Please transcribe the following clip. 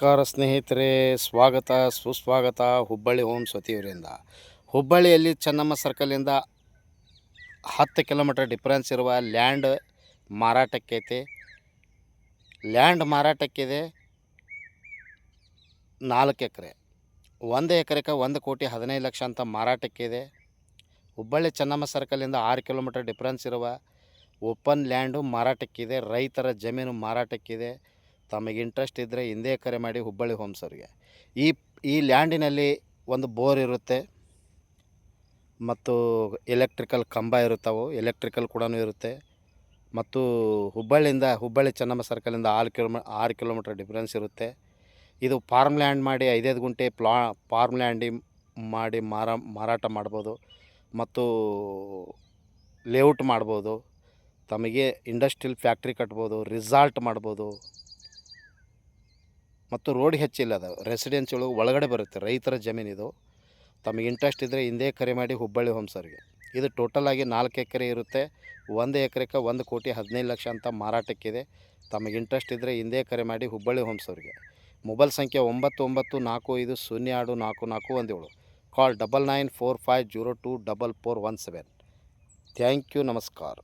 ನಮಸ್ಕಾರ ಸ್ನೇಹಿತರೆ, ಸ್ವಾಗತ ಸುಸ್ವಾಗತ ಹುಬ್ಬಳ್ಳಿ ಹೋಮ್ಸ್ ವತಿಯವರಿಂದ. ಹುಬ್ಬಳ್ಳಿಯಲ್ಲಿ ಚೆನ್ನಮ್ಮ ಸರ್ಕಲಿಂದ 10 ಕಿಲೋಮೀಟರ್ ಡಿಫ್ರೆನ್ಸ್ ಇರುವ ಲ್ಯಾಂಡ್ ಮಾರಾಟಕ್ಕೈತೆ. ಲ್ಯಾಂಡ್ ಮಾರಾಟಕ್ಕಿದೆ 4 ಎಕರೆ. 1 ಎಕರೆಗೆ 1,15,00,000 ಅಂತ ಮಾರಾಟಕ್ಕಿದೆ. ಹುಬ್ಬಳ್ಳಿ ಚೆನ್ನಮ್ಮ ಸರ್ಕಲಿಂದ 6 ಕಿಲೋಮೀಟರ್ ಡಿಫ್ರೆನ್ಸ್ ಇರುವ ಓಪನ್ ಲ್ಯಾಂಡು ಮಾರಾಟಕ್ಕಿದೆ. ರೈತರ ಜಮೀನು ಮಾರಾಟಕ್ಕಿದೆ. ತಮಗೆ ಇಂಟ್ರೆಸ್ಟ್ ಇದ್ದರೆ ಹಿಂದೆ ಕರೆ ಮಾಡಿ ಹುಬ್ಬಳ್ಳಿ ಹೋಮ್ಸವ್ರಿಗೆ. ಈ ಲ್ಯಾಂಡಿನಲ್ಲಿ ಒಂದು ಬೋರ್ ಇರುತ್ತೆ ಮತ್ತು ಎಲೆಕ್ಟ್ರಿಕಲ್ ಕಂಬ ಇರುತ್ತವೆ, ಎಲೆಕ್ಟ್ರಿಕಲ್ ಕೂಡ ಇರುತ್ತೆ. ಮತ್ತು ಹುಬ್ಬಳ್ಳಿ ಚೆನ್ನಮ್ಮ ಸರ್ಕಲಿಂದ 6 ಕಿಲೋಮೀಟರ್ ಡಿಫ್ರೆನ್ಸ್ ಇರುತ್ತೆ. ಇದು ಫಾರ್ಮ್ ಲ್ಯಾಂಡ್ ಮಾಡಿ 5 ಗುಂಟೆ ಫಾರ್ಮ್ ಲ್ಯಾಂಡಿ ಮಾಡಿ ಮಾರಾಟ ಮಾಡ್ಬೋದು ಮತ್ತು ಲೇಔಟ್ ಮಾಡ್ಬೋದು. ತಮಗೆ ಇಂಡಸ್ಟ್ರಿಯಲ್ ಫ್ಯಾಕ್ಟ್ರಿ ಕಟ್ಬೋದು, ರಿಸಾರ್ಟ್ ಮಾಡ್ಬೋದು ಮತ್ತು ರೋಡ್ ಹೆಚ್ಚಿಲ್ಲ. ಅದು ರೆಸಿಡೆನ್ಸಿಗಳು ಒಳಗಡೆ ಬರುತ್ತೆ. ರೈತರ ಜಮೀನಿದು. ತಮಗೆ ಇಂಟ್ರೆಸ್ಟ್ ಇದ್ದರೆ ಹಿಂದೆ ಕರೆ ಮಾಡಿ ಹುಬ್ಬಳ್ಳಿ ಹೋಮ್ಸವ್ರಿಗೆ. ಇದು ಟೋಟಲಾಗಿ 4 ಎಕರೆ ಇರುತ್ತೆ. 1 ಎಕರೆಗೆ 1,15,00,000 ಅಂತ ಮಾರಾಟಕ್ಕಿದೆ. ತಮಗೆ ಇಂಟ್ರೆಸ್ಟ್ ಇದ್ದರೆ ಹಿಂದೆ ಕರೆ ಮಾಡಿ ಹುಬ್ಬಳ್ಳಿ ಹೋಮ್ಸವ್ರಿಗೆ. ಮೊಬೈಲ್ ಸಂಖ್ಯೆ 9945024417. ಕಾಲ್ 9945024417. Thank you. ನಮಸ್ಕಾರ.